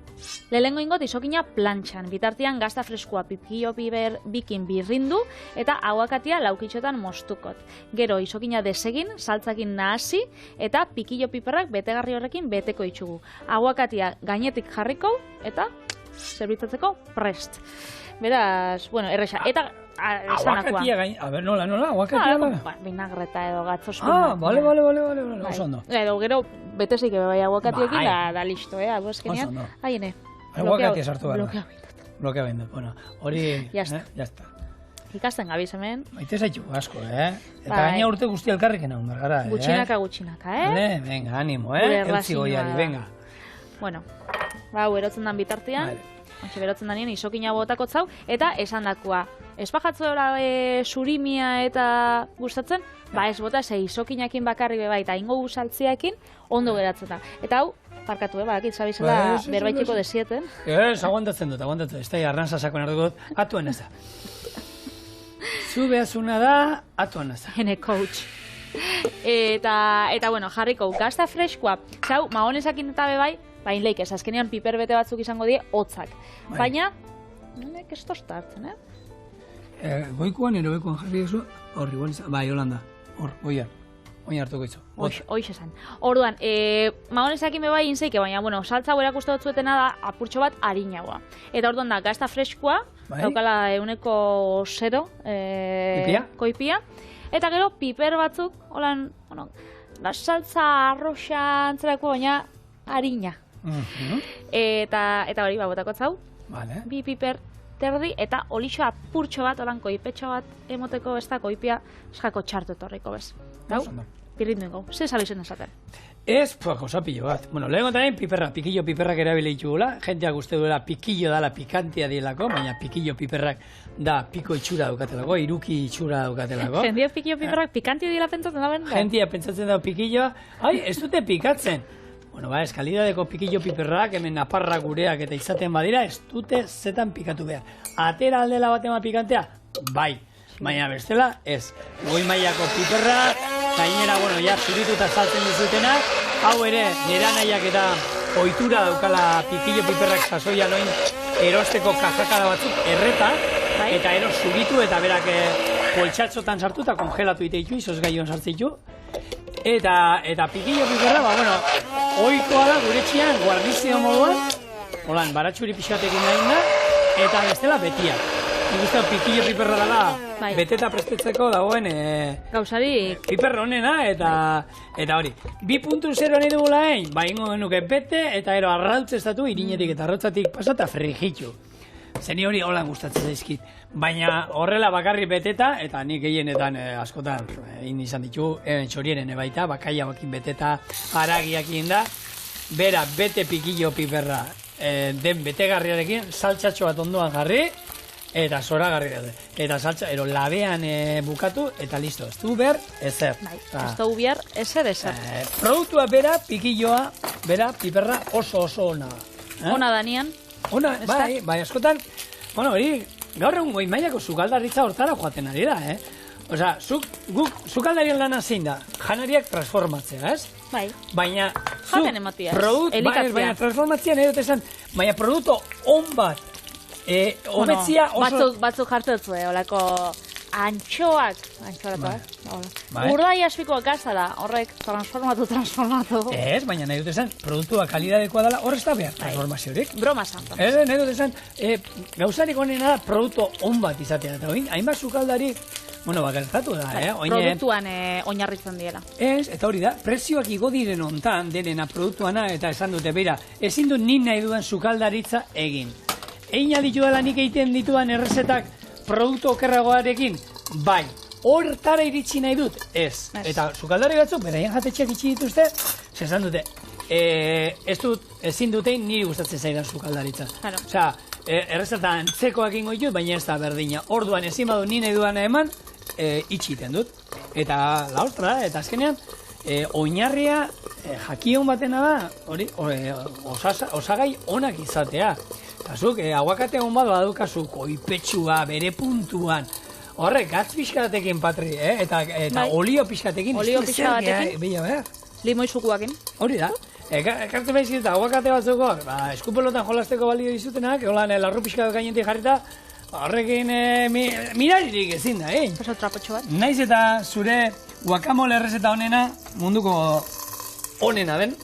Lehengo ingot isokina plantxan, bitartian gazta freskua pipillo bikin birrindu eta aguakatia laukitxotan mostukot. Gero isokina desegin, saltzakin nahasi eta pikillo piperrak betegarri horrekin beteko itxugu. Aguakatia gainetik jarriko eta zerbitzatzeko prest. Beraz, bueno, erresa. Eta aguakatia a ber, nola, aguakatia da? Vinagreta edo gatzos. Bale, oso ondo. Edo, gero, betezik bai aguakatiekin da listo, Azkenean, haiene. Aguakatia sartu behar. Blokea bendu, bueno, hori, jazta. Ikasten gabiz hemen. Maite zaitu asko, Eta gaina urte guzti elkarriken hau, bergara, Gutxinaka, Venga, animo, Eutzi goiari, venga. Bueno, erotzen dan bitartean, ontsi berotzen danien isokina botako zau, eta esan dakua. Ez bajatzu surimia eta gustatzen, ez bota, isokinakin bakarri beba eta ingo saltziakin ondo geratzen da. Eta hau, parkatu, bakit, zabizela berbaitiko desieten. Aguantatzen dut, ez da, arnazza sakon hartuko dut, atuen ez da. Zu behazuna da, atuen ez da. Hene coach. Eta, bueno, jarriko, gazta freskoa, zau, mahonesakin eta bebai, bain leik ez, azkenean piper bete batzuk izango die, hotzak. Baina, nek ez tosta hartzen, Goikuan jarri duzu, horri, bai, Holanda, hor, goian hartuko itzu. Hoiz esan. Orduan, mahonesakin bebai inzeike, baina, bueno, saltza hau erakustu dutzuetena da apurtxo bat harinagoa. Eta orduan da, gazta freskoa, daukala 1,0 koipia, eta gero piper batzuk, holan, saltza arroxa antzerako, baina harina. Eta hori, botako zau, bi piper terdi, eta olixo apurtxo bat, holan koipetxo bat emoteko ez da koipia eskako txartu etorriko bez. Gau, pirrindu ingo, ze sabizen esaten. Ez, cosa pillo bat. Bueno, lehenko tamien pikillo piperrak erabile ditugula, jenteak uste duela pikillo dala pikantia dielako, baina pikillo piperrak da piko itxura daukatelako, iruki itxura daukatelako. Jentia pikillo piperrak pikantia diela pentsatzen da ben? Jentia pentsatzen da pikilloa, ez dute pikatzen. Bueno, ez kalidadeko pikillo piperrak, hemen naparra gureak eta izaten badira, ez dute zetan pikatu behar. Atera aldela bat ema pikantea? Bai. Baina bestela, ez. Goi mailako piperra, gainera, bueno, ja, zurituta saltzen dizutena, hau ere, nera nahiak eta ohitura daukala pikillo piperrak sasoia noin erosteko kajakada batzuk erreta, eta ero zuritu eta berak poltsatxotan sartu eta kongelatu iteitu, izoz gaion sartzitu. Eta pikillo piperra, ohikoa da gure txian guardizio moduan, holan, baratxuri pixatekin nahin da, eta bestela betia. Nik uste pikillo piperra dela, beteta prestetzeko dagoen gauzarik piperra honena, eta hori. 2.0 nahi dugula egin, ingo genuke bete, eta ero arrautzestatu irinetik eta arrautzatik pasa eta frigitu. Zeni hori holan gustatzen zaizkit. Baina horrela bakarri beteta, eta nik gehienetan askotan egin izan ditu, txorienen baita, bakaia bakin beteta, haragiakin da, bera bete pikillo piperra den betegarriarekin, saltxatxo bat ondoan jarri, eta zoragarri daude. Eta saltxa, labean bukatu, eta listo, ez du behar, ezer. Ez du behar, ezer. Produktua bera, pikilloa, bera, piperra oso ona. Ona danian. Ona, bai, askotan, bueno, hori, gaur egun goi mailako sukaldaritza hortara joaten ari da, Osea, sukaldarien lana zein da, janariak transformatzea, ez? Bai. Baina, Jaten ematia, elikatzea. Baina transformatzea nahi dut esan, baina produktu on bat, hobetzia oso... Batzuk jartetzue, olako antxoak. Urdai aspikoak gazala, horrek transformatu. Ez, baina nahi dut esan, produktua kalidadekoa dela, hor ez da behar transformaziorik. Broma santo. Ez, nahi dut esan, gauzarik honena da produktu on bat izatea, eta hainbat sukaldari, bueno, bakartatu da, Produktuan oinarritzen diela. Ez, eta hori da, prezioak igo diren hontan, denena produktuana, eta esan dute, beira, ezin dut nik nahi dudan sukaldaritza egin. Egin aditu dela nik egiten dituan errezetak produktu okerragoarekin, bai. Hortara iritsi nahi dut, ez. Eta sukaldari batzuk, beraien jatetxeak itxi dituzte, esan dute, ezin dutein niri gustatzen zaidan sukaldaritza. Claro. Osea, errezeta antzekoak ingo ditut, baina ez da berdina. Orduan ezin badu ni nahi duana eman, itxiten dut. Eta la ostra, eta azkenean, oinarria jakion batena da, hori, osagai onak izatea. Eta zuk, aguakate hon bat badukazu, koipetsua, bere puntuan, horrek, gatz pixkatekin, Patri, eta olio pixkatekin. Olio pixkatekin. Bila behar. Limoizukuakin. Hori da. Ekartzen behizit, aguakate batzuk hor, eskupelotan jolasteko balio dizutenak, holan larru pixkatok gainentik jarrita, horrekin miraririk ezin da, Oso trapotxo bat. Naiz eta zure guacamole errezeta honena, munduko honena den,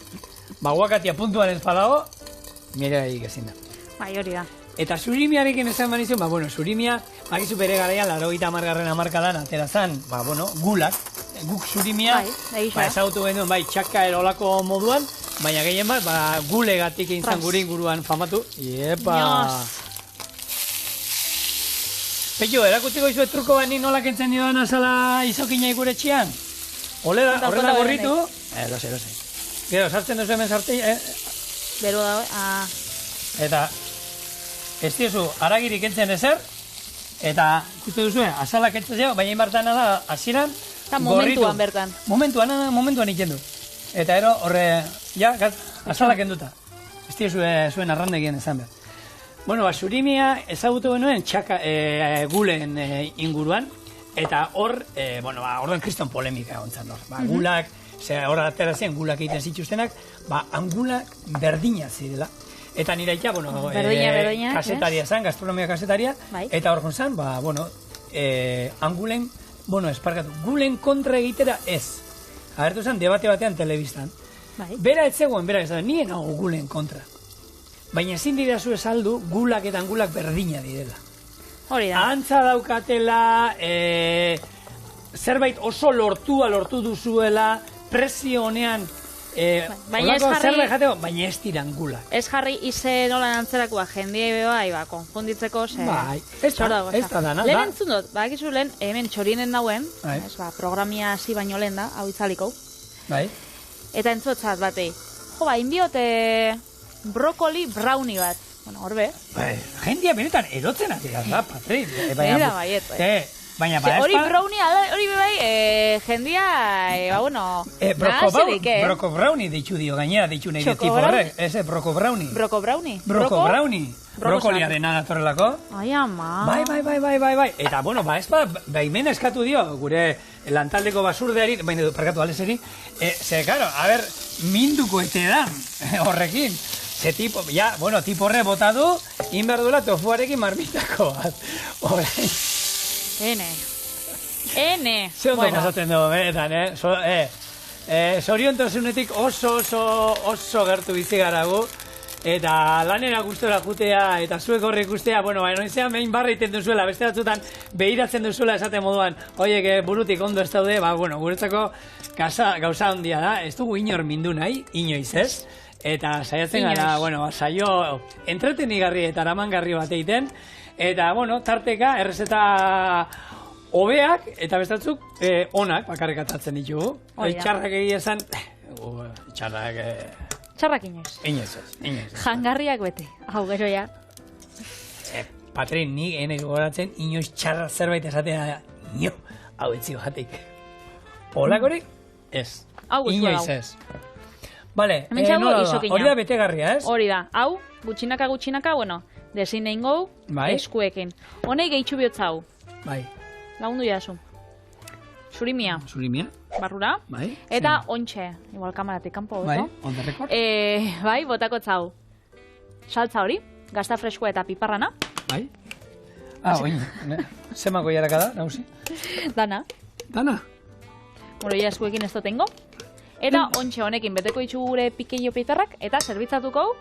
aguakatia puntuan ez badago, miraririk ezin da. Bai, hori da. Eta surimiarekin esan banizun, surimia, bakizu bere garaian, 80. hamarkadan atera zan, gulak, guk surimia, ezagutu genuen, txaka erolako moduan, baina gehien bat, gulegatik egin zan gure inguruan famatu. Iepa! Peio, erakutziko izuet truko bani nola kentzen dioan azala izokina gure txian? Horrela gorritu. Lose. Gero, sartzen duzu hemen sartei, Beru da, Eta, ez diozu, aragirik kentzen ezer, eta, ikuste duzu, azala kentzen zego, baina inbartana da, hasieran eta momentuan bertan. Momentuan ikendu. Eta ero, horre, azala kenduta. Ez diozu, zuen arrandegien ezan behar. Bueno, surimia ezagutu genuen txaka gulen inguruan, eta hor, orduan kriston polemika egontzan hor. Gulak, hor atera zen gulak egiten zituztenak, angulak berdina zirela. Eta nire aita, berdina, kasetaria zen, gastronomia kasetaria, eta hor gontzan, angulen, esparkatu, gulen kontra egitera ez. Agertu zen, debate batean telebistan. Bera ez zegoen, nien hau gulen kontra. Baina ezin dira zu esaldu, gulak eta angulak berdina direla. Hori da. Antza daukatela, zerbait oso lortu duzuela, prezio honean, baina ez dira angulak. Ez jarri izen nolan antzerakoa jendia bai, konfunditzeko, ez da dana. Lehen entzun dut, bakizu lehen, hemen txorinen dauen, programia hasi baino lehen da, hau itzaliko. Eta entzutzat batei. Inbiote brokoli brownie bat. Horbe. Jendia benetan erotzen atera da, Patri. Baina, hori brownie, hori bai, jendia, Broko brownie deitu dio, gainera deitu nahi dut tipo horrek. Broko brownie. Broko brownie? Broko brownie. Brokoliaren adatorrelako. Ai, ama. Bai. Eta, ez baimena eskatu dio, gure lantaldeko basurdeari, baina, parkatu alezeri, karo, minduko ete da, horrekin. Tipo horre bota du, inberdula tofuarekin marmitako bat. Horrein. Ene. Ze ondo pasatzen dugu, benetan, zoriontasunetik oso gertu bizi garagu. Eta lanera gustora jutea, eta zuek horrek ustea, noizean behin barra iten duzuela, beste batzutan behiratzen duzuela esaten moduan, oiek burutik ondo ez daude, guretzako gauza handia da, ez dugu inor mindu nahi, inoiz ez, eta saiatzen gara, saio entretenigarri eta aramangarri bat egiten, eta, tarteka, errezeta hobeak, eta bestatzuk, onak bakarrik atatzen ditugu. Txarrak egia esan, Txarrak inoiz. Inoiz. Jangarriak bete, hau gero ja. Patri, ni enek goratzen, inoiz txarra zerbait esatea, hau etzi batik. Olakorik, ez. Inoiz ez. Bale, nola da, hori da betegarria, ez? Hori da, hau, gutxinaka, bueno, desine ingo, Bai. eskuekin. Honei gehitxu bihotzau, Bai. lagundu jazu. Surimia, Surimia. barrura, Bai. eta ontxe, igual kamaratik kanpo, Bai, beto. on the record. Bai, botako tzau. Saltza hori, gazta freskoa eta piparrana, Bai. Oin, zemako jaraka da, nauzi. dana. Dana. Bueno, ja eskuekin ez dotengo. Eta ontxe honekin beteko itxu gure pikeio piperrak eta zerbitzatuko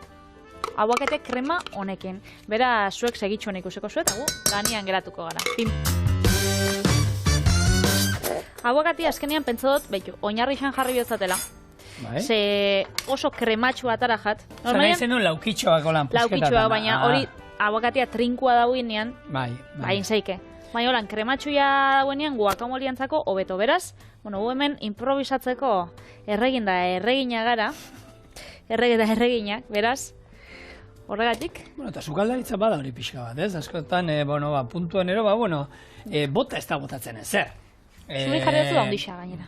aguakate krema honekin. Bera, zuek segitxuan ikusiko zuet, gu ganian geratuko gara. Pim. Aguakatia azkenean pentsa dut, behitu, oinarri xan jarri bihotzatela. Bai. Ze oso krematxu atara jat. Zer nahi zen duen laukitxoak olan pusketatan. Laukitxua, baina hori aguakatia trinkua dauenean, Bai. bain zeike. Baina holan, krematxuia dauenean guakamoliantzako hobeto beraz. Bueno, gu hemen improvisatzeko erregina gara. Erreginak, beraz. Horregatik. Bueno, eta sukaldaritza bada hori pixka bat, ez? Askotan, puntuen ero, bota ez da botatzen ezer. Zuri jarri dut handixa gainera.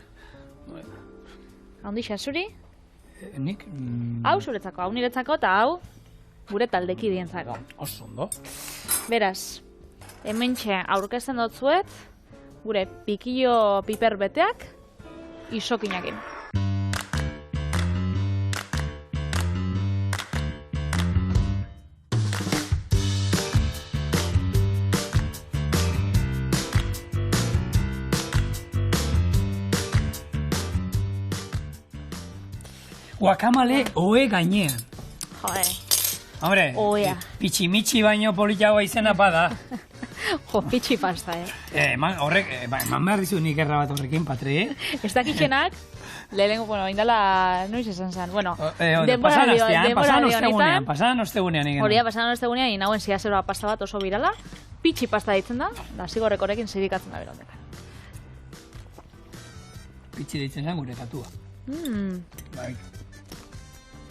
Handixa, zuri? Nik? Hau zuretzako, hau niretzako eta hau gure taldeki dientzako. Oso ondo. Beraz, hementxe aurkezten dut zuet, gure pikillo piper beteak isokinakin. Guakamale oe gainean. Joe, Hombre, Oea. pitximitxi baino politiagoa izena bada. jo, pitxi pasta, Horrek, eman behar dizu nik erra bat horrekin, Patri. Ez dakitxenak, lehenengo, bueno, indala, noiz esan zen, bueno, Pasan astean, pasan honetan, ostegunean igen. hori da, pasan ostegunean, inauen ziazeroa pasta bat oso birala, pitxi pasta ditzen da, da zigorrek horrekin zirikatzen da berondekan. Pitxi deitzen zen gure tatua. Bai.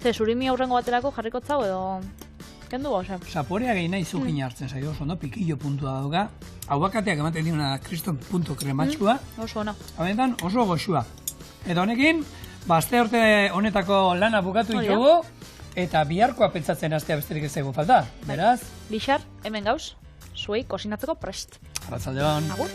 Ze, surimi aurrengo baterako jarriko zau edo kendu gauzen. Zaporea gehi nahi zukin hartzen zaio, oso ondo, pikillo puntua dauka. Aguakateak ematen diuna kriston puntu krematxua. Oso ona. Habenetan oso goxua. Eta honekin, aste urte honetako lana bukatu Hori da. ditugu, eta biharkoa pentsatzen astea besterik ez zaigu falta. Beraz, Bixar, hemen gauz, zuei kosinatzeko prest. arratsaldeon. Agur.